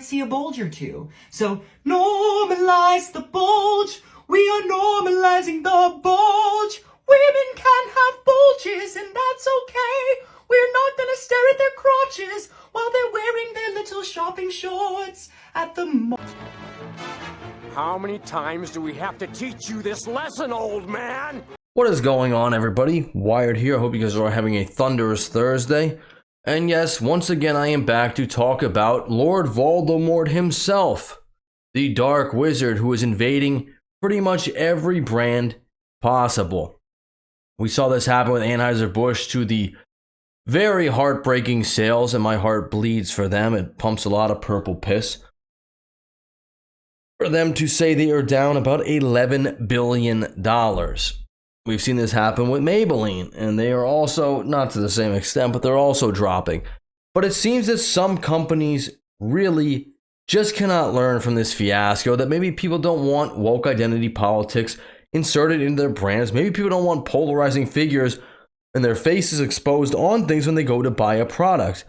see a bulge or two. So normalize the bulge. We are normalizing the bulge. Women can have bulges and that's okay. We're not gonna stare at their crotches while they're wearing their little shopping shorts at the mall. How many times do we have to teach you this lesson, old man? What is going on, everybody? Wired here. I hope you guys are having a thunderous Thursday. And yes, once again, I am back to talk about Lord Voldemort himself, the Dark Wizard who is invading pretty much every brand possible. We saw this happen with Anheuser-Busch to the very heartbreaking sales, and my heart bleeds for them. It pumps a lot of purple piss. For them to say they are down about $11 billion. We've seen this happen with Maybelline, and they are also, not to the same extent, but they're also dropping. But it seems that some companies really just cannot learn from this fiasco, that maybe people don't want woke identity politics inserted into their brands. Maybe people don't want polarizing figures and their faces exposed on things when they go to buy a product.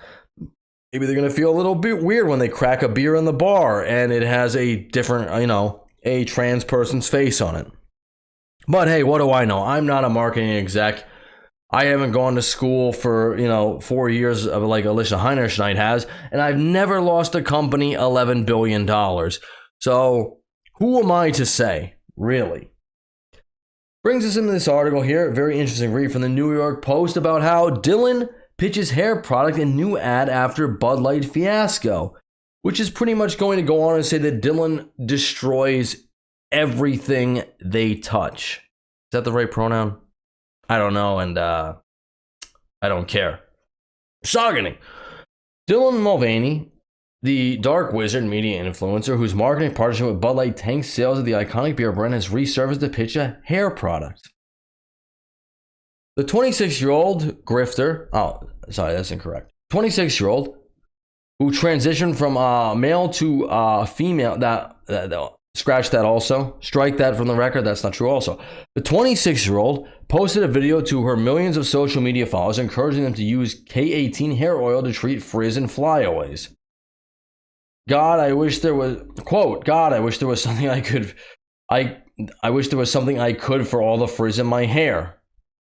Maybe they're going to feel a little bit weird when they crack a beer in the bar and it has a different, a trans person's face on it. But hey, what do I know? I'm not a marketing exec. I haven't gone to school for, 4 years of like Alicia Heinerscheid has, and I've never lost a company $11 billion. So who am I to say, really? Brings us into this article here, very interesting read from the New York Post about how Dylan pitches hair product in new ad after Bud Light fiasco, which is pretty much going to go on and say that Dylan destroys everything they touch. Is that the right pronoun? I don't know, and I don't care. Shogany. Dylan Mulvaney, the Dark Wizard media influencer whose marketing partnership with Bud Light tanks sales of the iconic beer brand, has resurfaced to pitch a hair product. The 26-year-old grifter, that's incorrect. 26-year-old who transitioned from male to female, scratch that also. Strike that from the record. That's not true also. The 26-year-old posted a video to her millions of social media followers encouraging them to use K18 hair oil to treat frizz and flyaways. God, I wish there was, quote, God, I wish there was something I wish there was something I could for all the frizz in my hair.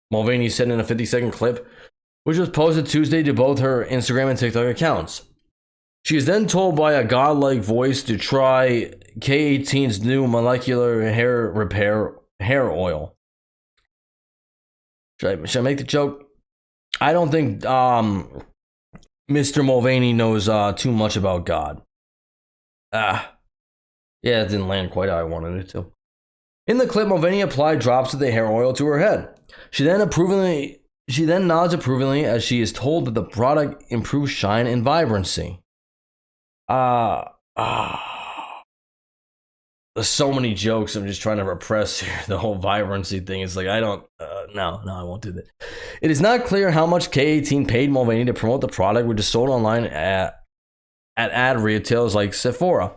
Mulvaney said in a 50-second clip, which was posted Tuesday to both her Instagram and TikTok accounts. She is then told by a godlike voice to try K18's new molecular hair repair hair oil. Should I make the joke? I don't think Mr. Mulvaney knows too much about God. Yeah, it didn't land quite how I wanted it to. In the clip, Mulvaney applied drops of the hair oil to her head. She then nods approvingly as she is told that the product improves shine and vibrancy. There's so many jokes I'm just trying to repress here. The whole vibrancy thing is like, I won't do that. It is not clear how much K18 paid Mulvaney to promote the product, which is sold online at ad retailers like Sephora.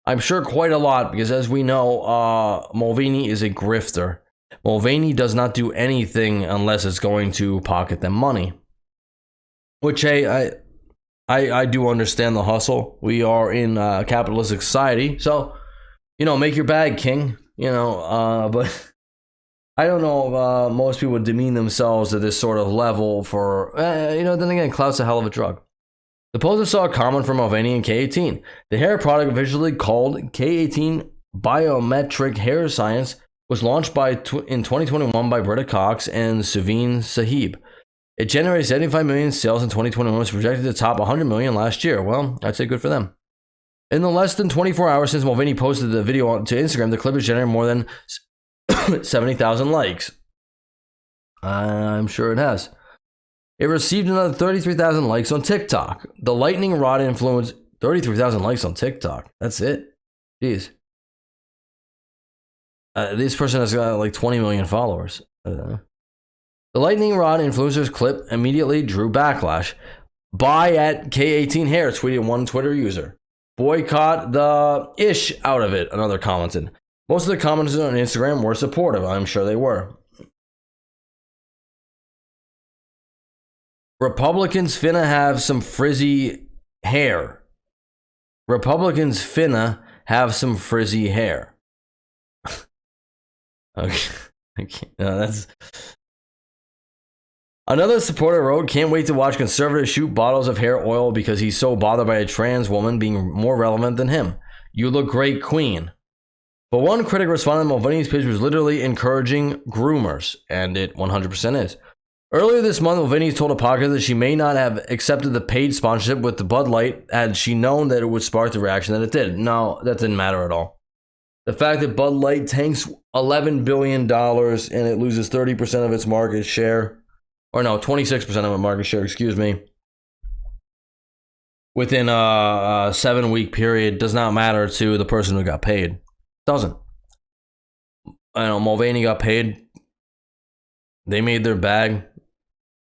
I'm sure quite a lot, because as we know, Mulvaney is a grifter. Mulvaney does not do anything unless it's going to pocket them money. Which, hey, I do understand the hustle. We are in a capitalistic society, so, make your bag, king. But I don't know if most people would demean themselves to this sort of level for, then again, clout's a hell of a drug. The poster saw a comment from Mulvaney and K18. The hair product, visually called K18 Biometric Hair Science, was launched in 2021 by Britta Cox and Suveen Sahib. It generated 75 million sales in 2021 and was projected to top 100 million last year. Well, I'd say good for them. In the less than 24 hours since Mulvaney posted the video to Instagram, the clip has generated more than 70,000 likes. I'm sure it has. It received another 33,000 likes on TikTok. The lightning rod influenced 33,000 likes on TikTok. That's it. Jeez. This person has got like 20 million followers. The lightning rod influencer's clip immediately drew backlash. Buy at K18 Hair, tweeted one Twitter user. Boycott the ish out of it, another commented. Most of the commenters on Instagram were supportive. I'm sure they were. Republicans finna have some frizzy hair. Republicans finna have some frizzy hair. Okay. No, that's... Another supporter wrote, can't wait to watch conservatives shoot bottles of hair oil because he's so bothered by a trans woman being more relevant than him. You look great, queen. But one critic responded, Mulvaney's pitch was literally encouraging groomers, and it 100% is. Earlier this month, Mulvaney told a podcast that she may not have accepted the paid sponsorship with the Bud Light had she known that it would spark the reaction that it did. No, that didn't matter at all. The fact that Bud Light tanks $11 billion and it loses 30% of its market share, or no, 26% of its market share, excuse me, within a 7-week period does not matter to the person who got paid. Doesn't. I know Mulvaney got paid. They made their bag.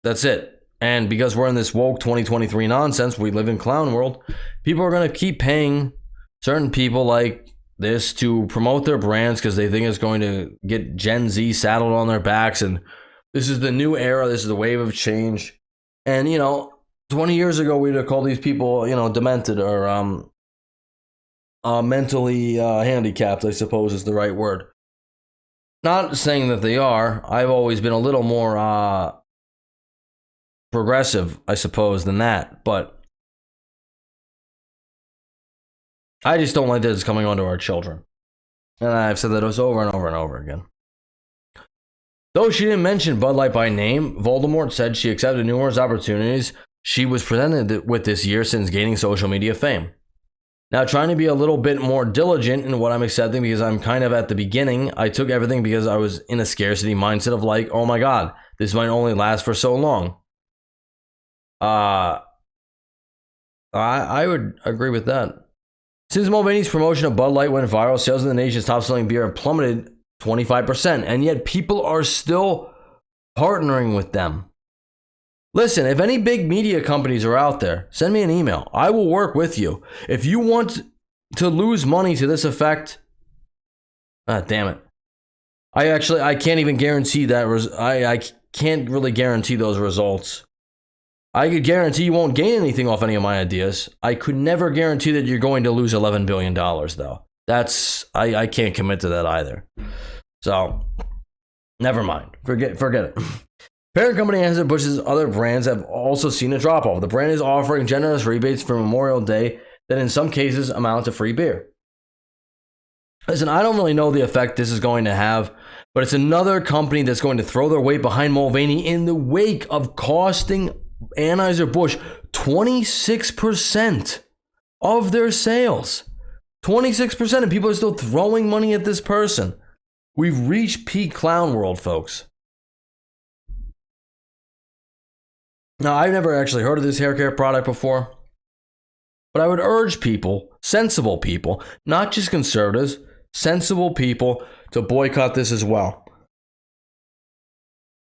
That's it. And because we're in this woke 2023 nonsense, we live in clown world, people are going to keep paying certain people like this to promote their brands because they think it's going to get Gen Z saddled on their backs. And this is the new era. This is the wave of change. And, 20 years ago, we'd have called these people, demented or mentally handicapped, I suppose is the right word. Not saying that they are. I've always been a little more progressive, I suppose, than that. But I just don't like that it's coming onto our children. And I've said that over and over and over again. Though she didn't mention Bud Light by name, Voldemort said she accepted numerous opportunities she was presented with this year since gaining social media fame. Now, trying to be a little bit more diligent in what I'm accepting because I'm kind of at the beginning. I took everything because I was in a scarcity mindset of like, oh my God, this might only last for so long. I would agree with that. Since Mulvaney's promotion of Bud Light went viral, sales of the nation's top-selling beer have plummeted 25%, and yet people are still partnering with them. Listen, if any big media companies are out there, send me an email. I will work with you. If you want to lose money to this effect, damn it. I can't even guarantee that. I can't really guarantee those results. I could guarantee you won't gain anything off any of my ideas. I could never guarantee that you're going to lose $11 billion, though. I can't commit to that either. So, never mind. Forget it. Parent company Anheuser-Busch's other brands have also seen a drop-off. The brand is offering generous rebates for Memorial Day that in some cases amount to free beer. Listen, I don't really know the effect this is going to have, but it's another company that's going to throw their weight behind Mulvaney in the wake of costing Anheuser-Busch 26% of their sales. 26%, and people are still throwing money at this person. We've reached peak clown world, folks. Now, I've never actually heard of this hair care product before, but I would urge people, sensible people, not just conservatives, sensible people, to boycott this as well.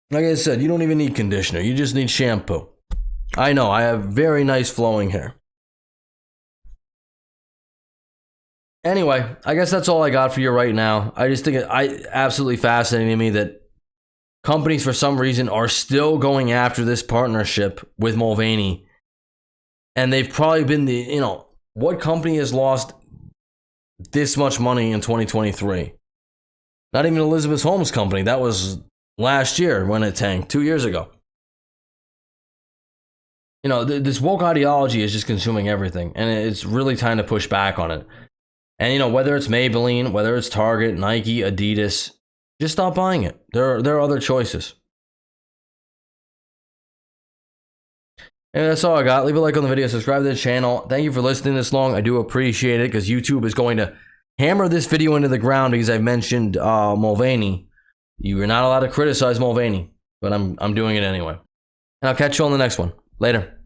Like I said, you don't even need conditioner. You just need shampoo. I know, I have very nice flowing hair. Anyway, I guess that's all I got for you right now. I just think it absolutely fascinating to me that companies, for some reason, are still going after this partnership with Mulvaney. And they've probably been what company has lost this much money in 2023? Not even Elizabeth Holmes' company. That was last year when it tanked, 2 years ago. This woke ideology is just consuming everything. And it's really time to push back on it. And, whether it's Maybelline, whether it's Target, Nike, Adidas, just stop buying it. There are other choices. And that's all I got. Leave a like on the video. Subscribe to the channel. Thank you for listening this long. I do appreciate it because YouTube is going to hammer this video into the ground because I've mentioned Mulvaney. You are not allowed to criticize Mulvaney, but I'm doing it anyway. And I'll catch you on the next one. Later.